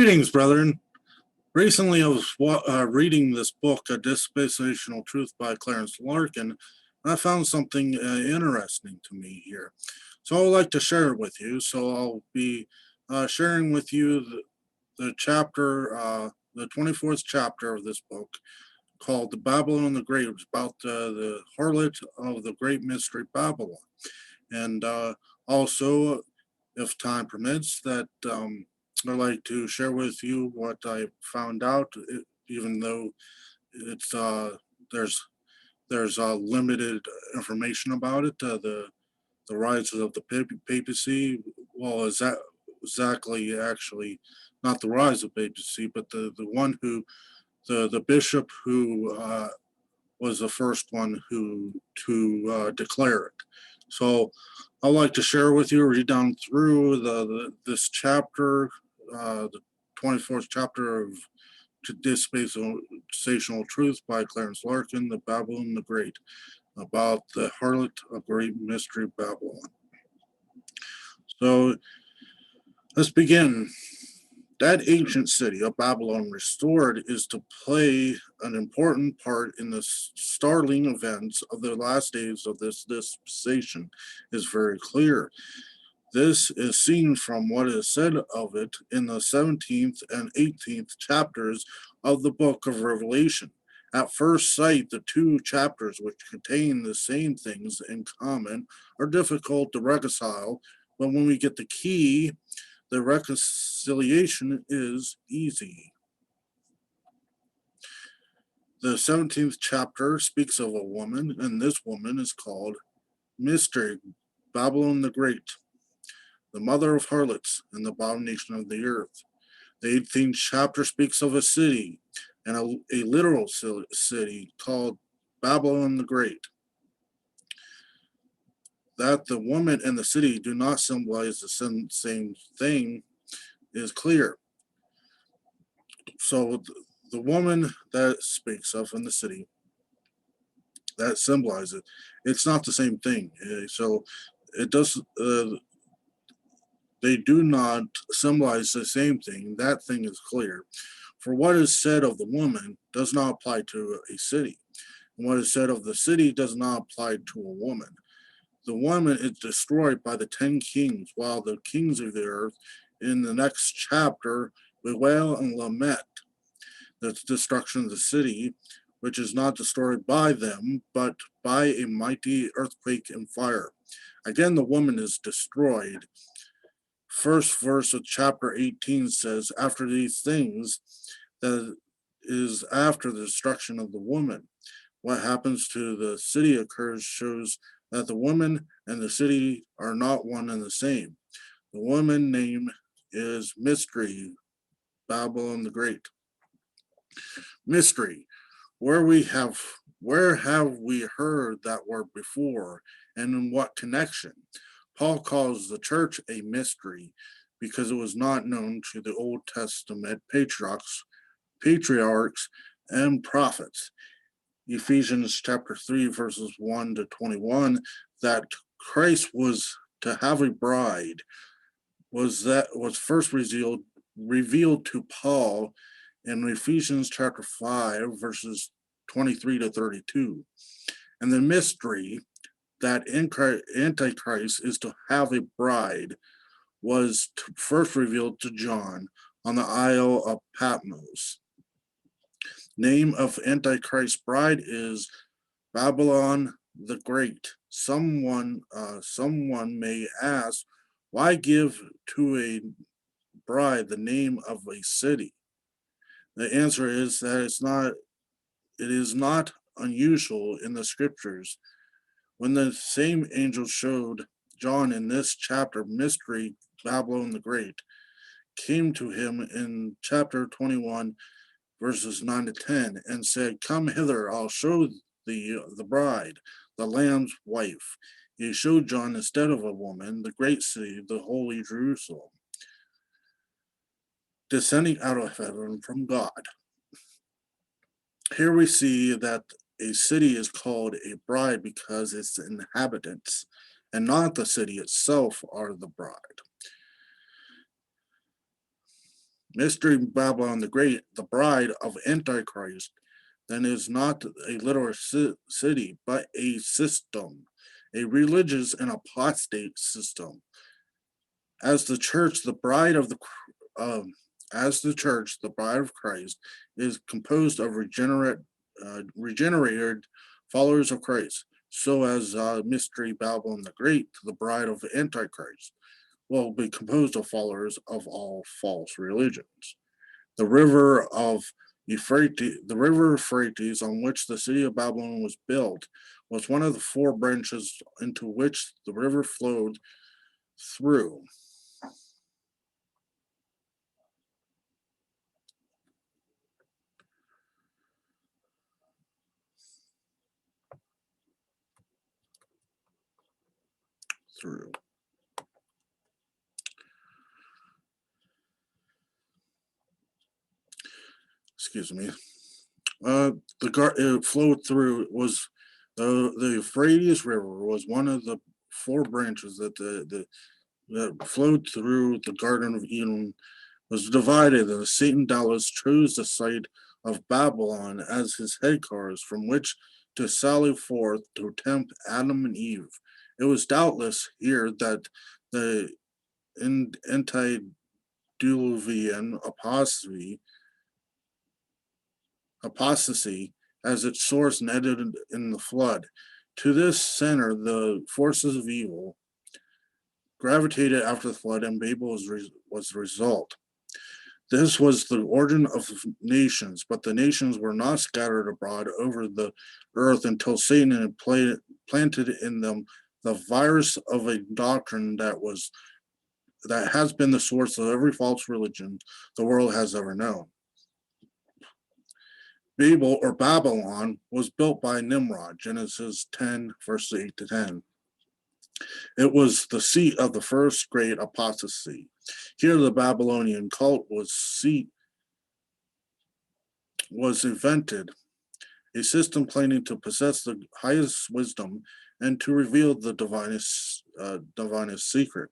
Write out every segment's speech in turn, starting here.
Greetings, brethren. Recently, I was reading this book, A Dispensational Truth by Clarence Larkin, and I found something interesting to me here. So I would like to share it with you. So I'll be sharing with you the chapter, the 24th chapter of this book called The Babylon the Great. It's about the harlot of the great mystery Babylon. And also, if time permits, that I'd like to share with you what I found out, even though it's there's limited information about it. The rise of the papacy. Well, is that exactly actually not the rise of papacy, but the one who the bishop who was the first one who to declare it. So I'd like to share with you, read down through this chapter, the 24th chapter of Dispensational Truth by Clarence Larkin, The Babylon the Great, about the harlot of great mystery Babylon. So let's begin. That ancient city of Babylon restored is to play an important part in the startling events of the last days of this dispensation is very clear. This is seen from what is said of it in the 17th and 18th chapters of the book of Revelation. At first sight, the two chapters, which contain the same things in common, are difficult to reconcile, but when we get the key, the reconciliation is easy. The 17th chapter speaks of a woman, and this woman is called Mystery, Babylon the Great, the mother of harlots and the abomination of the earth. The 18th chapter speaks of a city, and a literal city called Babylon the Great. That the woman and the city do not symbolize the same thing is clear. So the woman that speaks of in the city that symbolizes it, it's not the same thing. So it does. They do not symbolize the same thing. That thing is clear. For what is said of the woman does not apply to a city, and what is said of the city does not apply to a woman. The woman is destroyed by the 10 kings, while the kings of the earth in the next chapter bewail and lament the destruction of the city, which is not destroyed by them, but by a mighty earthquake and fire. Again, the woman is destroyed. First verse of chapter 18 says, after these things, that is after the destruction of the woman. What happens to the city occurs shows that the woman and the city are not one and the same. The woman name is Mystery, Babylon the Great. Mystery, where have we heard that word before, and in what connection? Paul calls the church a mystery because it was not known to the Old Testament patriarchs, and prophets. Ephesians chapter 3, verses 1 to 21, that Christ was to have a bride was first revealed to Paul in Ephesians chapter 5, verses 23 to 32. And the mystery that Antichrist is to have a bride was first revealed to John on the Isle of Patmos. Name of Antichrist's bride is Babylon the Great. Someone may ask, why give to a bride the name of a city? The answer is that it is not unusual in the scriptures. When the same angel showed John in this chapter mystery, Babylon the Great, came to him in chapter 21, verses 9 to 10, and said, come hither, I'll show thee the bride, the Lamb's wife. He showed John instead of a woman, the great city, the holy Jerusalem, descending out of heaven from God. Here we see that a city is called a bride because its inhabitants and not the city itself are the bride. Mystery Babylon the Great, the bride of Antichrist, then is not a literal city, but a system, a religious and apostate system. As the church, the bride of the um, as the church, the bride of Christ, is composed of regenerated followers of Christ. So as Mystery Babylon the Great, the bride of Antichrist, will be composed of followers of all false religions. The river of Euphrates, on which the city of Babylon was built, was one of the four branches into which the river flowed through. Through. Excuse me. It flowed through was the Euphrates River was one of the four branches that flowed through the Garden of Eden, was divided, and Satan doubtless chose the site of Babylon as his headquarters from which to sally forth to tempt Adam and Eve. It was doubtless here that the antediluvian apostasy as its source netted in the flood. To this center, the forces of evil gravitated after the flood, and Babel was the result. This was the origin of nations, but the nations were not scattered abroad over the earth until Satan had planted in them the virus of a doctrine that has been the source of every false religion the world has ever known. Babel or Babylon was built by Nimrod, Genesis 10, verses 8 to 10. It was the seat of the first great apostasy. Here the Babylonian cult was invented, a system claiming to possess the highest wisdom and to reveal the divinest secret.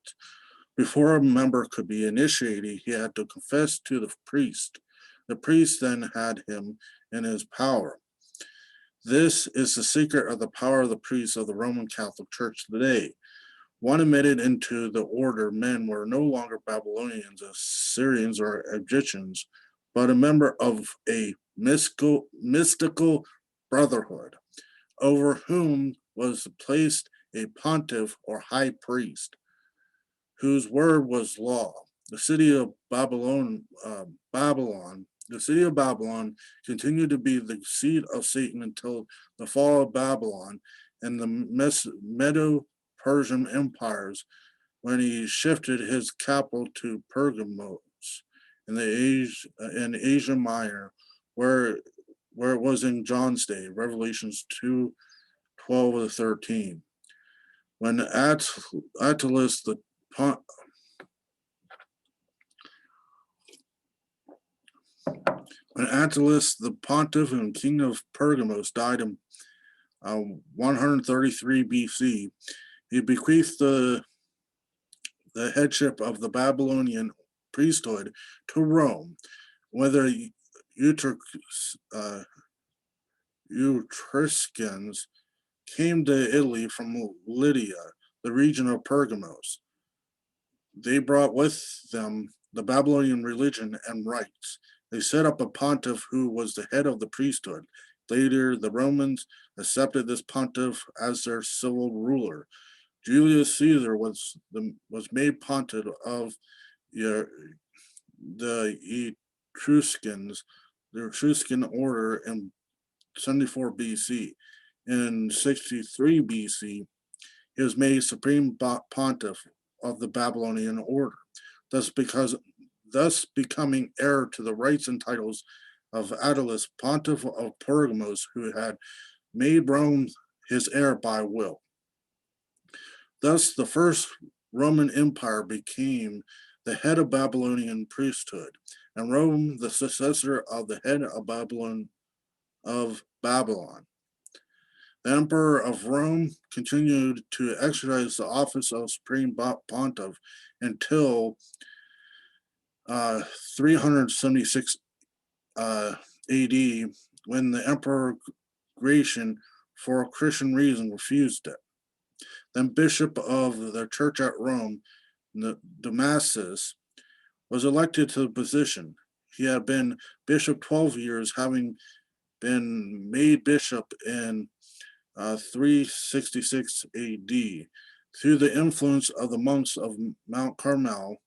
Before a member could be initiated, he had to confess to the priest. The priest then had him in his power. This is the secret of the power of the priests of the Roman Catholic Church today. One admitted into the order, men were no longer Babylonians, Assyrians, or Egyptians, but a member of a mystical brotherhood, over whom was placed a pontiff or high priest, whose word was law. The city of the city of Babylon continued to be the seat of Satan until the fall of Babylon and the Medo-Persian empires, when he shifted his capital to Pergamos in Asia Minor, where it was in John's day, Revelations 2:12 to 13. When Attalus the pontiff and king of Pergamos died in 133 BC, he bequeathed the headship of the Babylonian priesthood to Rome, whether Etruscans came to Italy from Lydia, the region of Pergamos. They brought with them the Babylonian religion and rites. They set up a pontiff who was the head of the priesthood. Later, the Romans accepted this pontiff as their civil ruler. Julius Caesar was made pontiff of the Etruscans, the Etruscan order in 74 BC. In 63 BC, he was made supreme pontiff of the Babylonian order, thus becoming heir to the rights and titles of Attalus, pontiff of Pergamos, who had made Rome his heir by will. Thus, the first Roman Empire became the head of Babylonian priesthood, and Rome the successor of the head of Babylon. The Emperor of Rome continued to exercise the office of Supreme Pontiff until uh, 376 AD, when the Emperor Gratian, for a Christian reason, refused it. Then Bishop of the Church at Rome, Damasus, was elected to the position. He had been bishop 12 years, having been made bishop in 366 AD. Through the influence of the monks of Mount Carmel,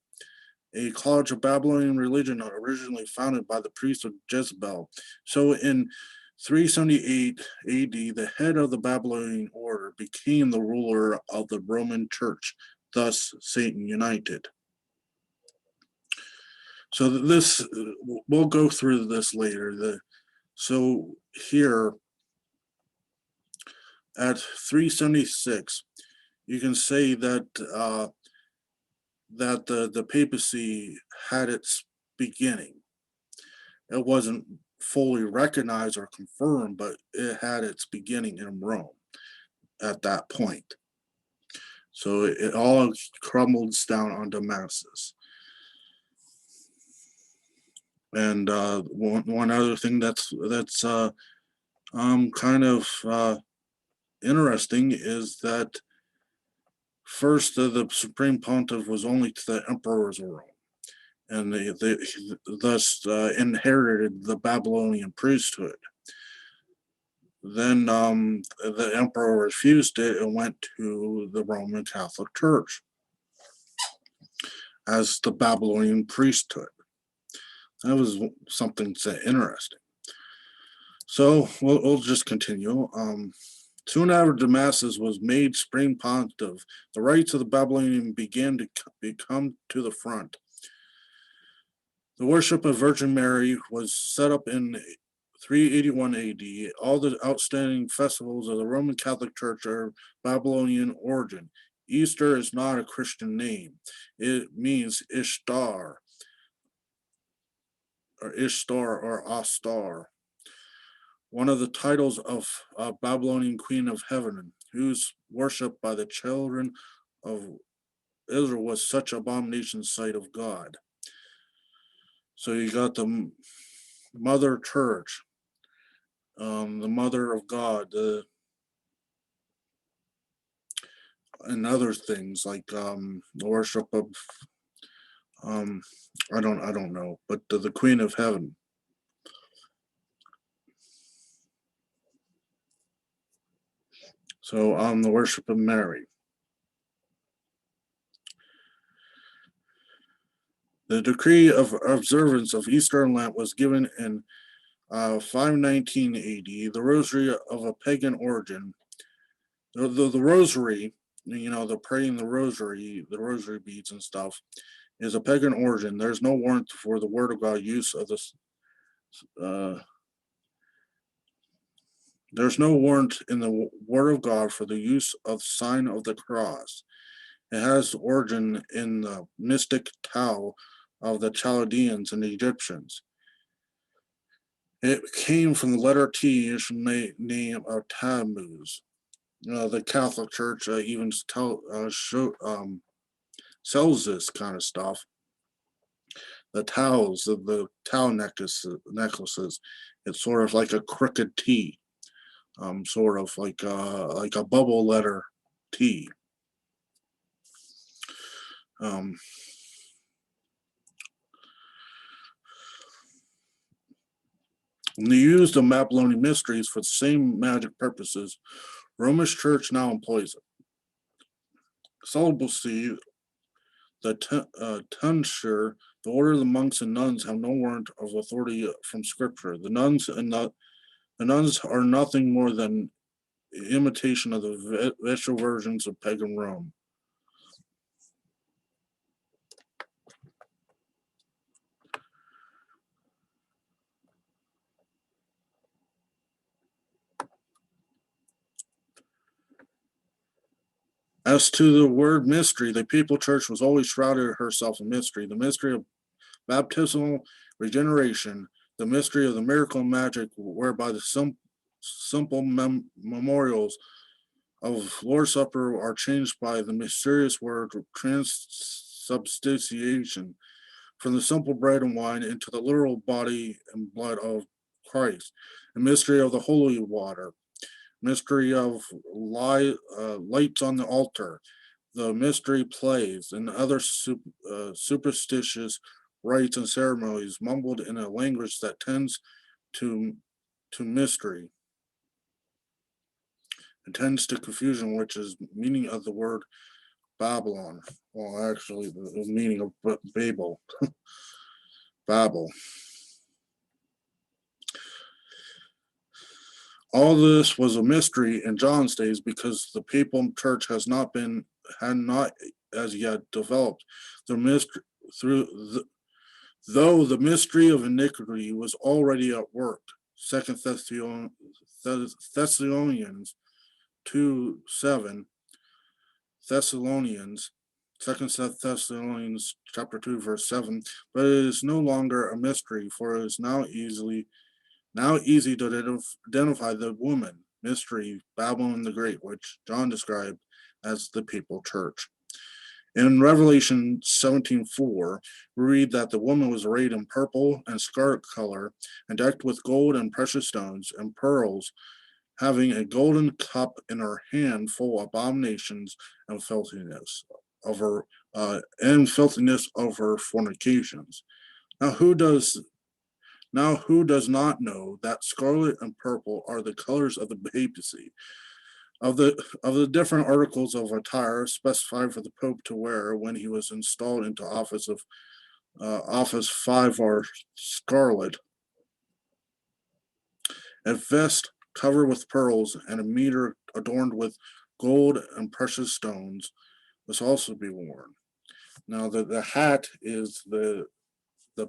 a college of Babylonian religion originally founded by the priest of Jezebel. So in 378 AD, the head of the Babylonian order became the ruler of the Roman Church, thus Satan united. So this, we'll go through this later. So here at 376, you can say that that the papacy had its beginning. It wasn't fully recognized or confirmed, but it had its beginning in Rome at that point. So it all crumbles down on Damascus. And one other thing that's kind of interesting is that first the supreme pontiff was only to the emperors of Rome, and they thus inherited the Babylonian priesthood. Then the emperor refused it and went to the Roman Catholic Church as the Babylonian priesthood. That was something interesting. So we'll just continue. Soon after Damascus was made supreme pontiff, the rights of the Babylonian began to come to the front. The worship of Virgin Mary was set up in 381 AD. All the outstanding festivals of the Roman Catholic Church are Babylonian origin. Easter is not a Christian name. It means Ishtar or Astar, one of the titles of Babylonian Queen of Heaven, whose worship by the children of Israel was such abomination sight of God. So you got the Mother Church, the Mother of God, and other things like the worship of I don't know, but the Queen of Heaven. So the worship of Mary. The decree of observance of Easter and Lent was given in 519 AD. The Rosary of a pagan origin. The Rosary, the praying the Rosary beads and stuff, is a pagan origin. There's no warrant for the Word of God use of this. There's no warrant in the Word of God for the use of the sign of the cross. It has origin in the mystic Tau of the Chaldeans and the Egyptians. It came from the letter T, which name of Tammuz. The Catholic Church even sells this kind of stuff. The Taus, the Tau necklaces. It's sort of like a crooked T, sort of like a bubble letter T. And they used the Babylonian mysteries for the same magic purposes. Romish Church now employs it. Celibacy, the tonsure, the order of the monks and nuns have no warrant of authority from Scripture. The nuns are nothing more than imitation of the vestal versions of pagan Rome. As to the word mystery, the papal church was always shrouded herself in mystery. The mystery of baptismal regeneration, the mystery of the miracle and magic, whereby the simple memorials of Lord's Supper are changed by the mysterious word transubstantiation. from the simple bread and wine into the literal body and blood of Christ, a mystery of the holy water, mystery of lights on the altar, the mystery plays, and other superstitious rites and ceremonies mumbled in a language that tends to mystery. It tends to confusion, which is meaning of the word Babylon. Well, actually, the meaning of Babel. Babel. All this was a mystery in John's days because the papal church had not as yet developed the mystery through the, though the mystery of iniquity was already at work. Second Thessalonians 2:7, Thessalonians, Second Thessalonians chapter 2, verse 7, but it is no longer a mystery, for it is now easy to identify the woman, mystery, Babylon the Great, which John described as the papal church. In Revelation 17:4, we read that the woman was arrayed in purple and scarlet color, and decked with gold and precious stones and pearls, having a golden cup in her hand full of abominations and filthiness of her fornications. Now who does not know that scarlet and purple are the colors of the papacy, of the different articles of attire specified for the Pope to wear when he was installed into office? Office 5 are scarlet, a vest covered with pearls, and a mitre adorned with gold and precious stones must also be worn. Now the hat is the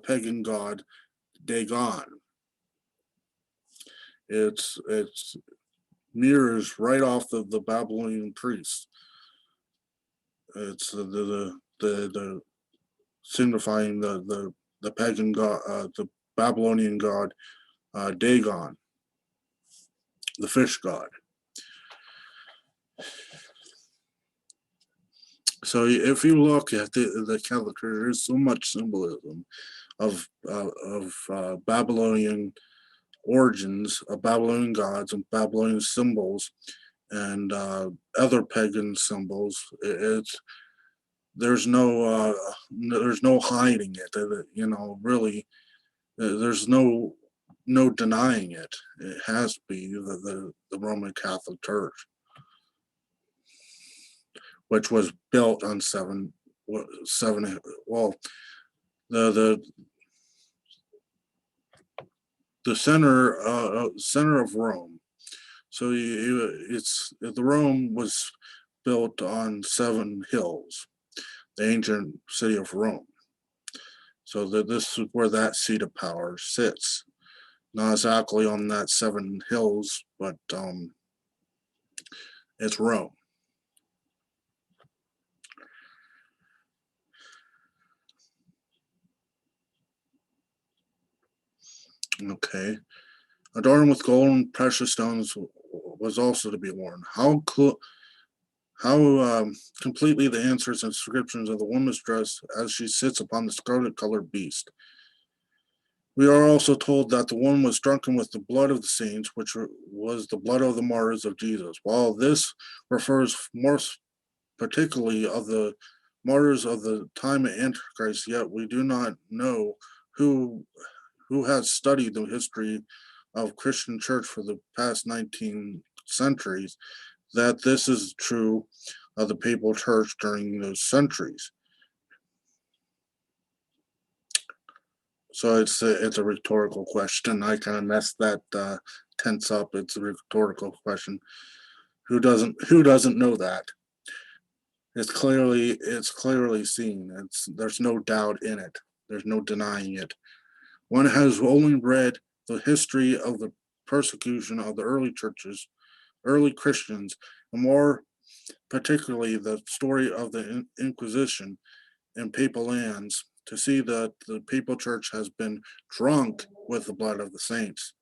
pagan god Dagon. It's mirrors right off the Babylonian priests. It's the signifying the pagan god, the Babylonian god Dagon, the fish god. So if you look at the Catholic Church, there's so much symbolism of Babylonian origins, of Babylonian gods and Babylonian symbols, and other pagan symbols. There's no hiding it. Really, there's no denying it. It has to be the Roman Catholic Church, which was built on seven. Well, the center of Rome. So the Rome was built on 7 hills, the ancient city of Rome. So this is where that seat of power sits. Not exactly on that 7 hills, but it's Rome. Okay. Adorned with gold and precious stones was also to be worn. How completely the answers and descriptions of the woman's dress as she sits upon the scarlet-colored beast. We are also told that the woman was drunken with the blood of the saints, which was the blood of the martyrs of Jesus. While this refers more particularly of the martyrs of the time of Antichrist, yet we do not know who has studied the history of Christian church for the past 19 centuries, that this is true of the papal church during those centuries. So it's a rhetorical question. I kind of messed that tense up. It's a rhetorical question. Who doesn't know that? It's clearly seen. There's no doubt in it. There's no denying it. One has only read the history of the persecution of the early churches, early Christians, and more particularly the story of the Inquisition in papal lands, to see that the papal church has been drunk with the blood of the saints.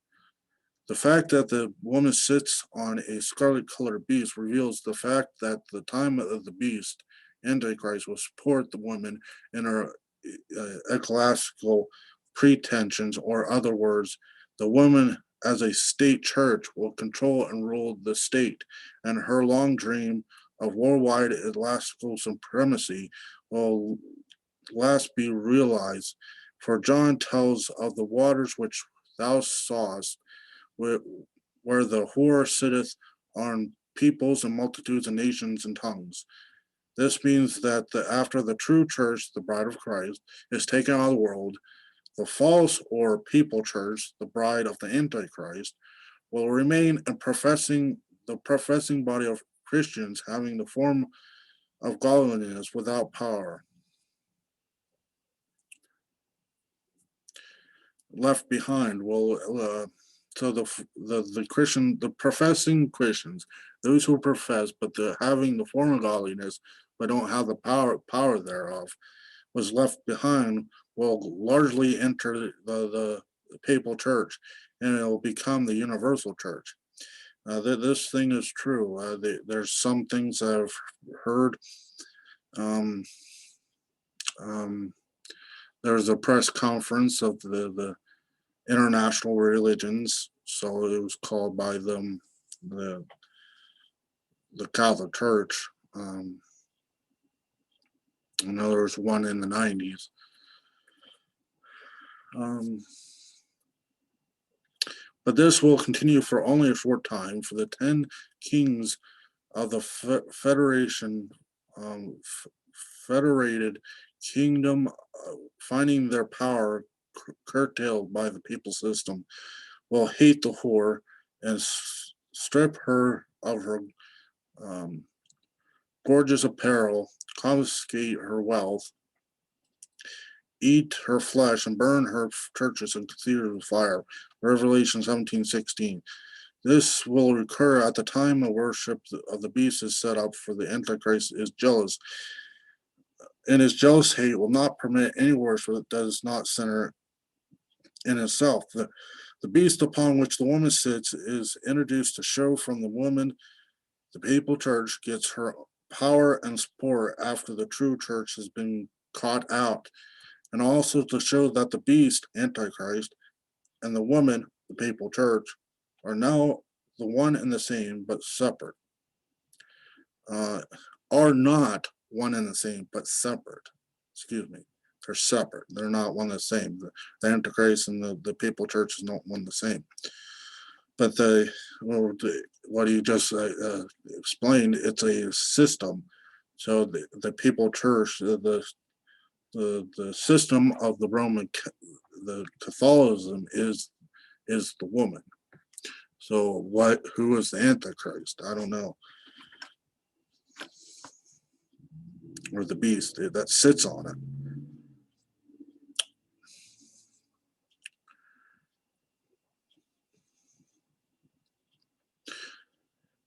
The fact that the woman sits on a scarlet-colored beast reveals the fact that the time of the beast, Antichrist, will support the woman in her ecclesiastical pretensions, or other words, the woman as a state church will control and rule the state, and her long dream of worldwide ecclesiastical supremacy will last be realized. For John tells of the waters which thou sawest, where, where the whore sitteth on peoples and multitudes and nations and tongues. This means that after the true church, the bride of Christ, is taken out of the world, the false or people church, the bride of the Antichrist, will remain and the professing body of Christians having the form of godliness without power. Left behind will so the professing Christians, those who profess but having the form of godliness but don't have the power thereof, was left behind, will largely enter the papal church, and it will become the universal church. This thing is true. There's some things I've heard. Um, there was a press conference of the international religions, so it was called by them the Catholic Church. I know there was one in the 90s. But this will continue for only a short time, for the 10 kings of the federated kingdom, finding their power curtailed by the papal system, will hate the whore and strip her of her gorgeous apparel, confiscate her wealth, eat her flesh, and burn her churches and cathedrals with fire. Revelation 17:16. This will recur at the time of worship of the beast is set up, for the Antichrist is jealous, and his jealous hate will not permit any worship that does not center in itself. The beast upon which the woman sits is introduced to show from the woman the papal church gets her power and support after the true church has been caught out, and also to show that the beast, Antichrist, and the woman, the papal church, are now the one and the same, but separate. Are not one and the same, but separate. Excuse me. They're separate. They're not one and the same. The Antichrist and the papal church is not one and the same. But what you just explained, it's a system. So the papal church, the system of the Roman, the Catholicism is the woman. So who is the Antichrist? I don't know. Or the beast that sits on it.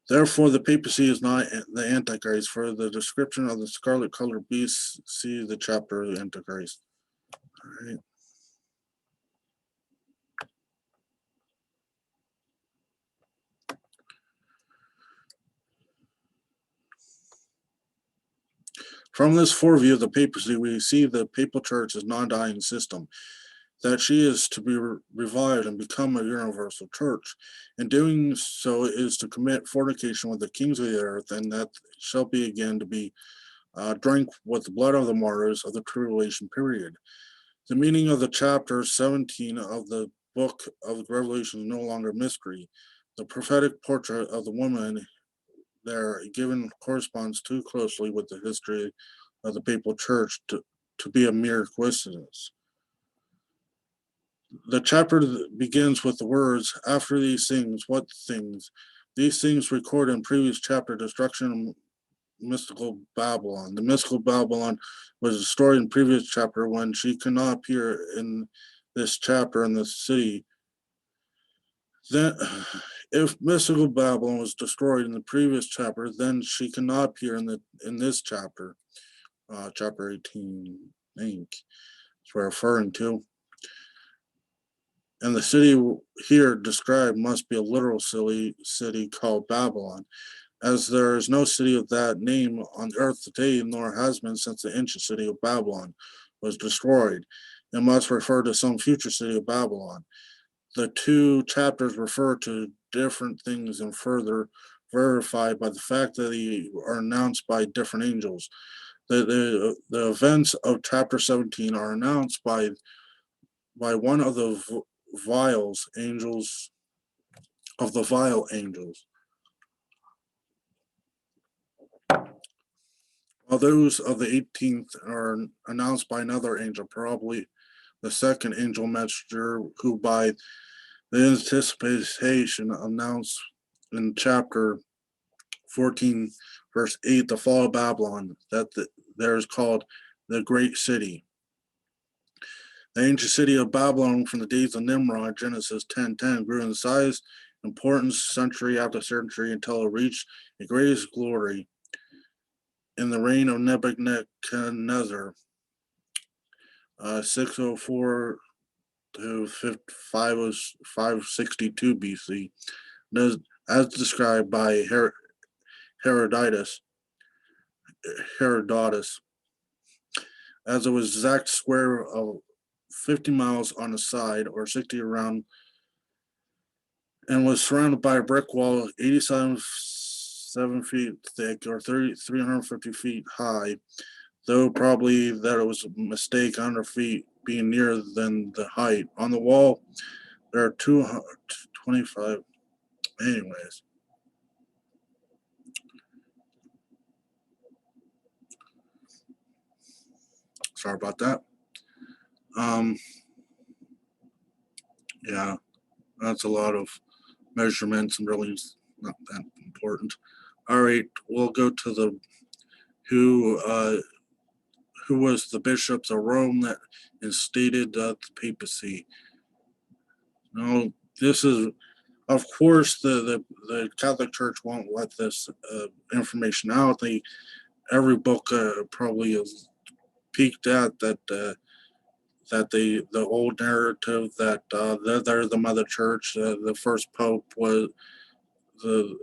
Therefore, the papacy is not the Antichrist. For the description of the scarlet-colored beast, see the chapter of the Antichrist. All right. From this foreview of the papacy, we see the papal church as non-dying system, that she is to be revived and become a universal church. In doing so is to commit fornication with the kings of the earth, and that shall be again to be drink with the blood of the martyrs of the tribulation period. The meaning of the chapter 17 of the book of Revelation is no longer mystery. The prophetic portrait of the woman there given corresponds too closely with the history of the papal church to be a mere coincidence. The chapter begins with the words, after these things, what things? These things recorded in previous chapter, destruction of mystical Babylon. The mystical Babylon was destroyed in previous chapter when she could not appear in this chapter in the city. Then, if mystical Babylon was destroyed in the previous chapter, then she cannot appear in this chapter, chapter 18, I think, is we're referring to. And the city here described must be a literal city called Babylon, as there is no city of that name on earth today, nor has been since the ancient city of Babylon was destroyed. It must refer to some future city of Babylon. The two chapters refer to different things and further verified by the fact that they are announced by different angels. The events of chapter 17 are announced by one of the vials angels of the vial angels, while those of the 18th are announced by another angel, probably the second angel messenger, who by the anticipation announced in chapter 14, verse 8, the fall of Babylon, that there is called the great city. The ancient city of Babylon from the days of Nimrod, Genesis 10:10, grew in size, importance, century after century until it reached the greatest glory in the reign of Nebuchadnezzar, 604 to 562 BC, as described by Herodotus, as it was exact square of 50 miles on the side or 60 around, and was surrounded by a brick wall 87 feet thick or 350 feet high, though probably that it was a mistake, 100 feet being nearer than the height. On the wall, there are 225. Anyways, sorry about that. Yeah, that's a lot of measurements and really not that important. All right, we'll go to the who was the bishops of Rome that instated the papacy. Now, this is, of course, the Catholic Church won't let this information out. Every book probably is peaked at that the old narrative that they're the mother church. The first pope the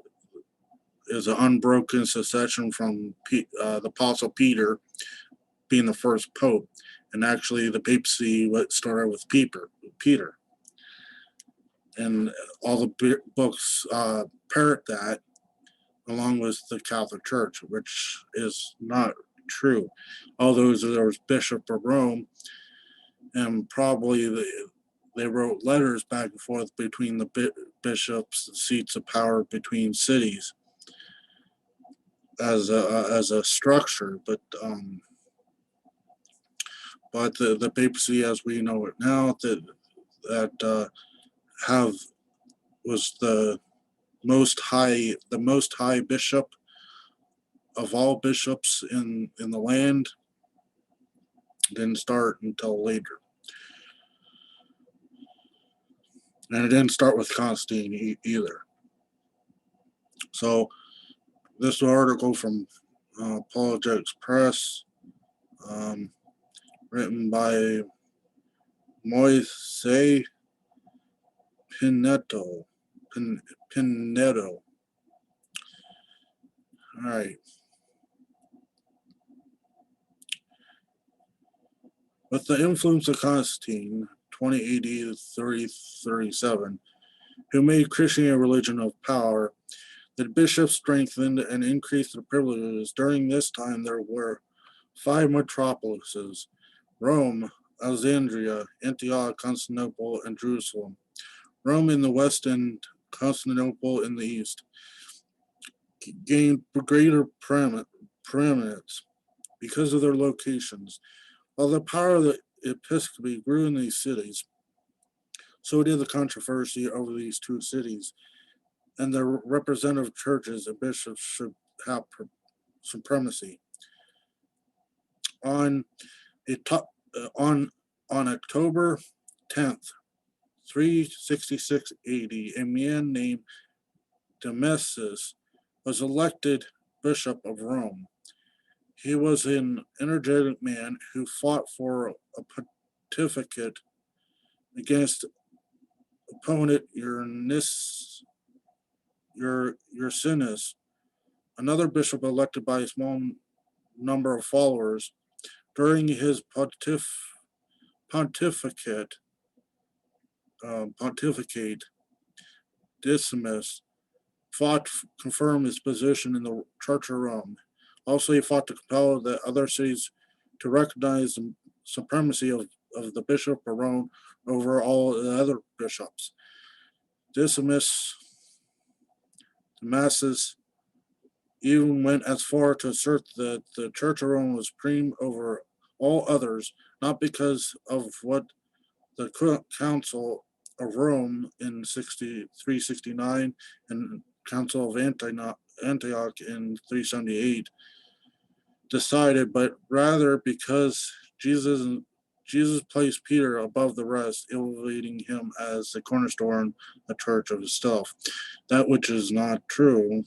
is an unbroken succession from the apostle Peter being the first pope, and actually the papacy what started with Peter, and all the books parrot that, along with the Catholic Church, which is not true. Although there was Bishop of Rome, and probably they wrote letters back and forth between the bishops, the seats of power between cities as a structure, but the papacy as we know it now that have was the most high bishop of all bishops in the land, didn't start until later. And it didn't start with Constantine either. So this article from Apologetics Press, written by Moise Pinedo. Pinedo. All right. With the influence of Constantine, 2080 to 3037, who made Christianity a religion of power, the bishops strengthened and increased their privileges. During this time, there were 5 metropolises: Rome, Alexandria, Antioch, Constantinople, and Jerusalem. Rome in the west and Constantinople in the east gained greater preeminence because of their locations. While the power of the episcopacy grew in these cities, so did the controversy over these two cities, and their representative churches and bishops should have supremacy. On on October 10th, 366 AD, a man named Damasus was elected Bishop of Rome. He was an energetic man who fought for a pontificate against opponent Ursinus, another bishop elected by a small number of followers, During his pontificate, Decimus fought to confirm his position in the Church of Rome. Also, he fought to compel the other cities to recognize the supremacy of the Bishop of Rome over all the other bishops. Decimus Damascus even went as far to assert that the Church of Rome was supreme over all others, not because of what the Council of Rome in 369 and Council of Antioch in 378 decided, but rather because Jesus placed Peter above the rest, elevating him as the cornerstone, the church of himself. That which is not true.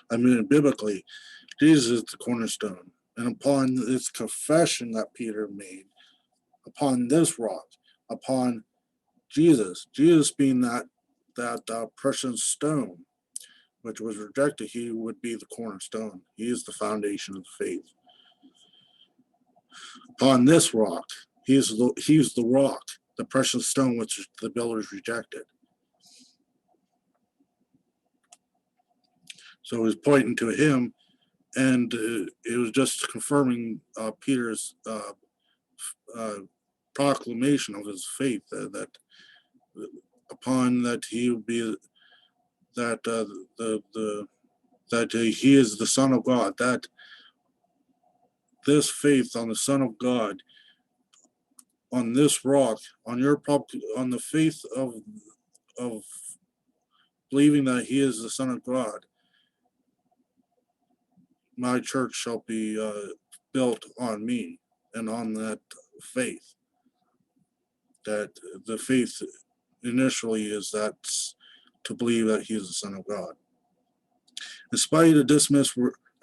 I mean, biblically, Jesus is the cornerstone. And upon this confession that Peter made, upon this rock, upon Jesus being that precious stone, which was rejected, he would be the cornerstone. He is the foundation of faith. Upon this rock, he's the rock, the precious stone which the builders rejected. So it was pointing to him, and it was just confirming Peter's proclamation of his faith that upon that he would be that that he is the Son of God. That this faith on the Son of God, on this rock, on the faith of believing that he is the Son of God, my church shall be built on me and on that faith. That the faith initially is that to believe that he is the Son of God. In spite of Decimus'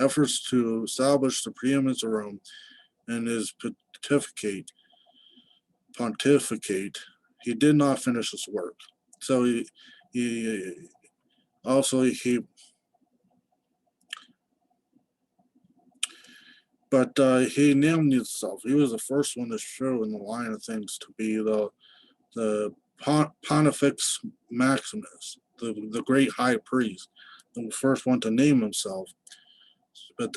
efforts to establish the preeminence of Rome and his pontificate, he did not finish his work. So he named himself. He was the first one to show in the line of things to be the Pontifex Maximus, the great high priest, the first one to name himself. But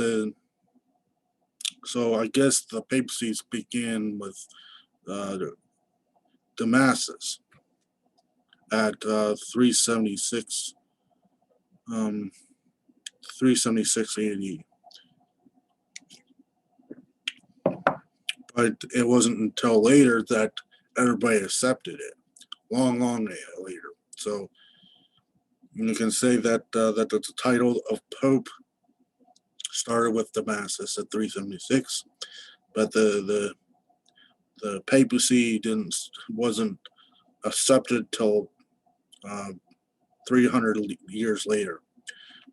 so I guess the papacies began with Damascus at 376 AD. But it wasn't until later that everybody accepted it. Long later. So you can say that that the title of Pope started with Damascus at 376, but the papacy wasn't accepted till 300 years later.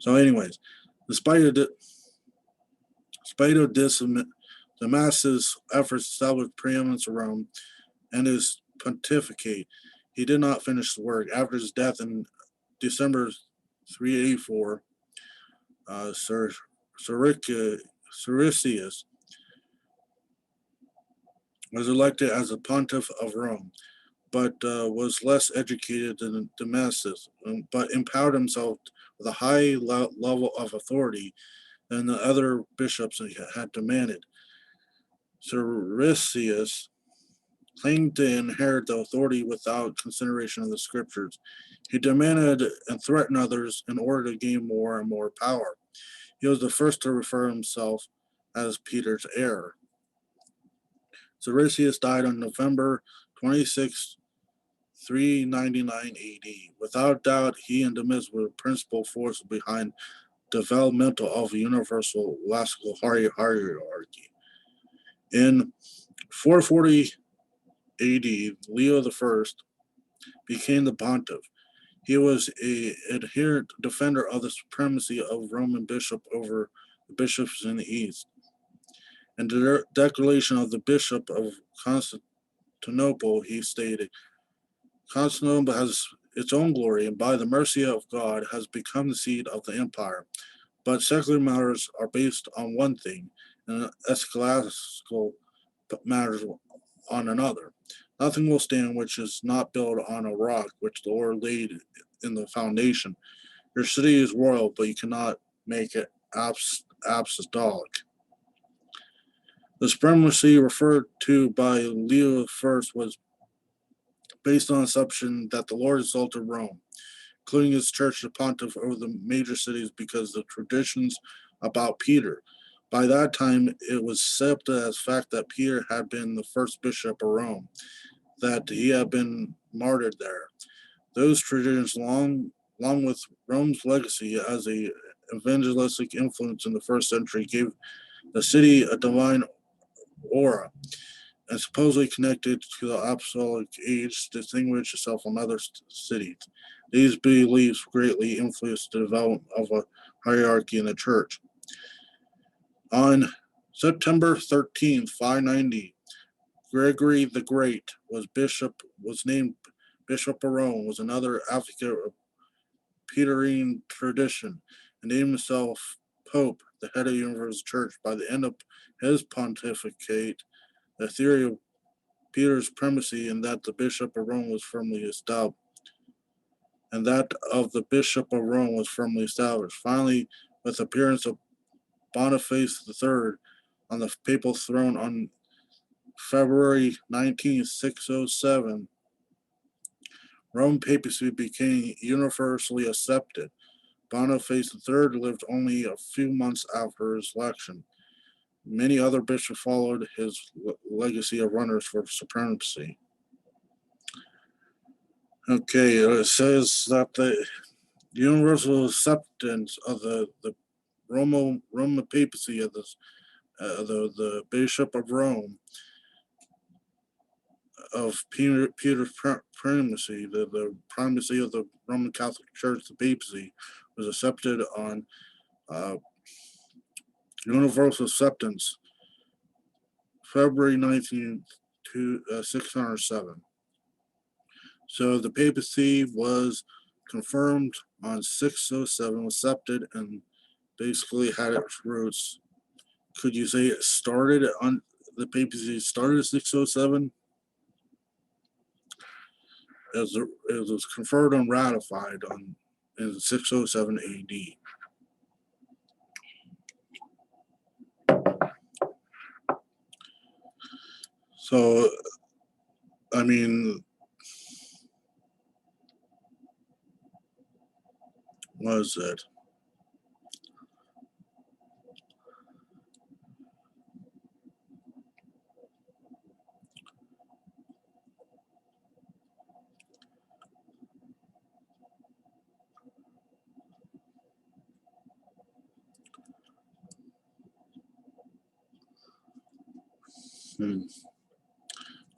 So, anyways, despite of Damascus' efforts to establish preeminence of Rome and his pontificate, he did not finish the work. After his death in December 384, Siricius was elected as a pontiff of Rome, but was less educated than Damascus, but empowered himself with a high level of authority than the other bishops had demanded. Siricius claimed to inherit the authority without consideration of the scriptures. He demanded and threatened others in order to gain more and more power. He was the first to refer himself as Peter's heir. Siricius died on November 26, 399 AD. Without doubt, he and Damascus were the principal force behind developmental of a universal classical hierarchy. In 440 AD, Leo I became the pontiff. He was an adherent defender of the supremacy of Roman bishop over the bishops in the East. In the declaration of the Bishop of Constantinople, he stated, Constantinople has its own glory, and by the mercy of God has become the seat of the empire. But secular matters are based on one thing, and eschatological matters on another. Nothing will stand which is not built on a rock which the Lord laid in the foundation. Your city is royal, but you cannot make it apostolic. The supremacy referred to by Leo I was based on the assumption that the Lord exalted Rome, including his church, the pontiff over the major cities, because of the traditions about Peter. By that time, it was accepted as fact that Peter had been the first bishop of Rome, that he had been martyred there. Those traditions, along with Rome's legacy as a evangelistic influence in the first century, gave the city a divine aura, and supposedly connected to the apostolic age, distinguished itself from other cities. These beliefs greatly influenced the development of a hierarchy in the church. On September 13th, 590, Gregory the Great was named Bishop of Rome, was another advocate of Peterine tradition, and named himself Pope, the head of the Universal Church. By the end of his pontificate, the theory of Peter's primacy and that the Bishop of Rome was firmly established, and that of the Bishop of Rome was firmly established. Finally, with the appearance of Boniface III on the papal throne on February 19th, 607, Roman papacy became universally accepted. Boniface III lived only a few months after his election. Many other bishops followed his legacy of runners for supremacy. Okay, it says that the universal acceptance of the Roman papacy of the Bishop of Rome of Peter's primacy, the primacy of the Roman Catholic Church, the papacy, was accepted on universal acceptance February 19th, 607. So the papacy was confirmed on 607, accepted, and basically had its roots. Could you say it started on the papacy started at 607? It was conferred and ratified in 607 AD. So, I mean, what is it?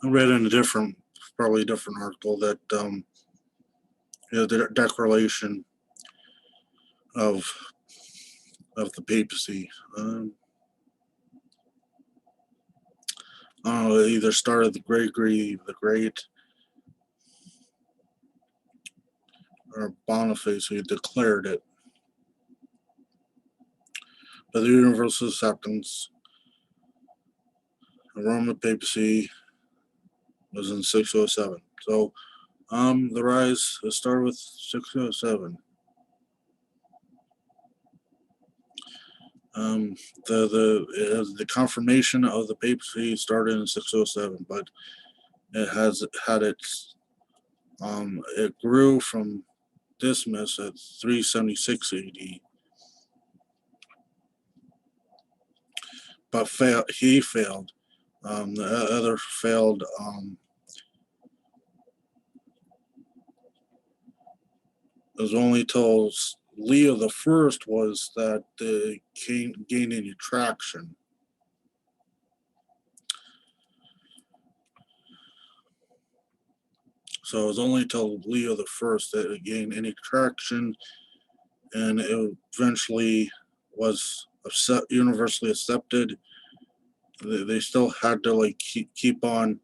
I read in probably a different article that the declaration of the papacy. I don't know, it either started the Gregory the Great or Boniface who declared it. But the universal acceptance, the Roman papacy was in 607. So the rise started with 607. The confirmation of the papacy started in 607, but it has had its it grew from dismiss at 376 AD, but he failed. The other failed. It was only till Leo the First was that they gained any traction. So it was only till Leo the First that it gained any traction, and it eventually was universally accepted. They still had to keep on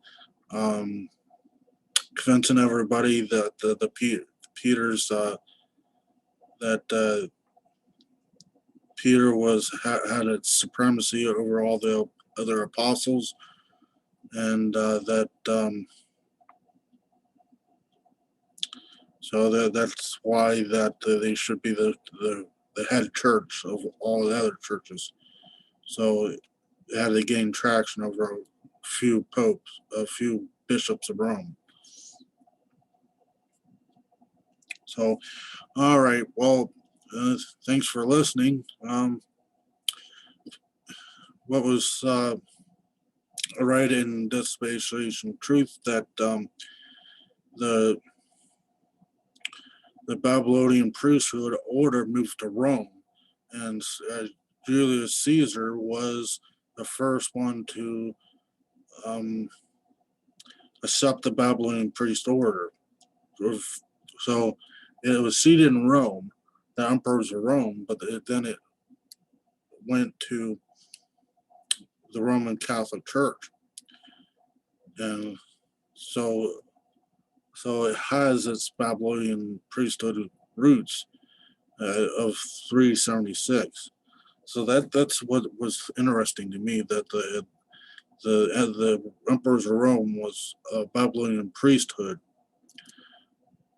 convincing everybody that Peter's that Peter had its supremacy over all the other apostles, and that's why that they should be the head church of all the other churches. So it had to gain traction over a few popes, a few bishops of Rome. So, all right. Well, thanks for listening. What was right in dispensation truth that the Babylonian priesthood order moved to Rome, and Julius Caesar was the first one to accept the Babylonian priest order. So it was seated in Rome, the emperors of Rome, but then it went to the Roman Catholic Church, and so it has its Babylonian priesthood roots of 376. So that's what was interesting to me, that the emperors of Rome was a Babylonian priesthood,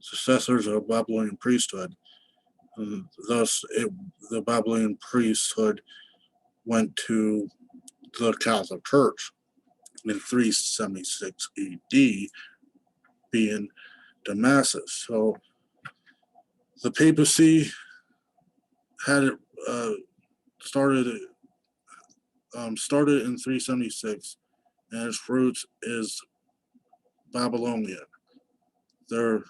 successors of Babylonian priesthood. And thus, the Babylonian priesthood went to the Catholic Church in 376 AD, being Damascus. So the papacy had it started in 376, and its roots is Babylonian. They're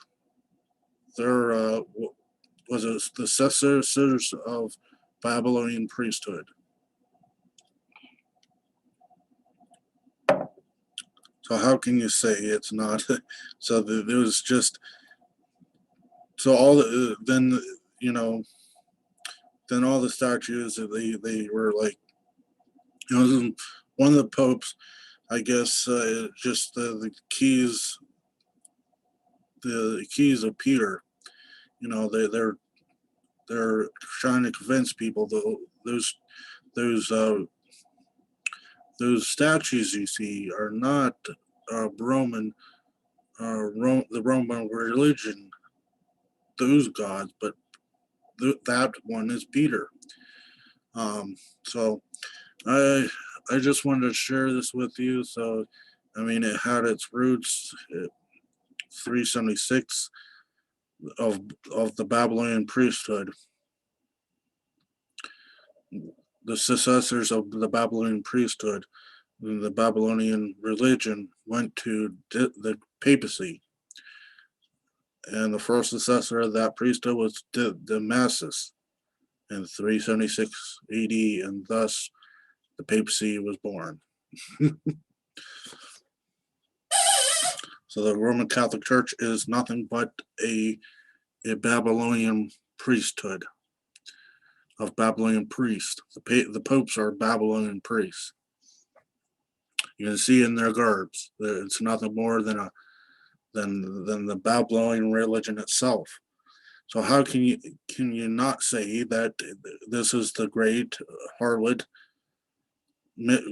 was it the successors of Babylonian priesthood. So how can you say it's not? So there was just all then then all the statues, they were like, one of the popes, I guess, just the keys of Peter. They're trying to convince people those statues you see are not Roman, the Roman religion, those gods, but that one is Peter. So I just wanted to share this with you. So, I mean, it had its roots at 376 of the Babylonian priesthood. The successors of the Babylonian priesthood, the Babylonian religion, went to the papacy. And the first successor of that priesthood was Damascus in 376 AD, and thus the papacy was born. So the Roman Catholic Church is nothing but a Babylonian priesthood of Babylonian priests. The popes are Babylonian priests. You can see in their garbs, it's nothing more than the Babylonian religion itself. So how can you not say that this is the great harlot,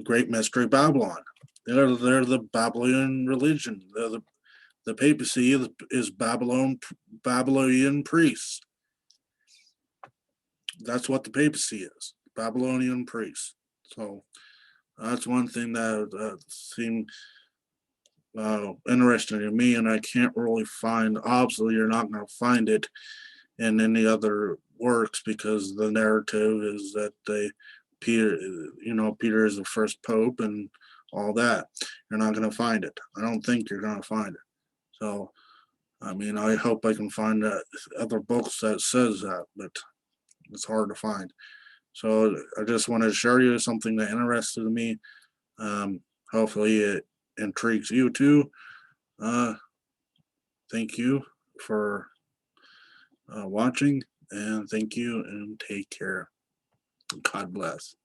great mystery Babylon? They're the Babylonian religion. The papacy is Babylonian priests. That's what the papacy is, Babylonian priests. So that's one thing that seemed interesting to me, and I can't really find. Obviously, you're not going to find it in any other works, because the narrative is that Peter is the first pope and all that. You're not going to find it. I don't think you're going to find it. So, I mean, I hope I can find other books that says that, but it's hard to find. So I just wanted to share you something that interested me. Hopefully it intrigues you too. Thank you for watching, and thank you, and take care. God bless.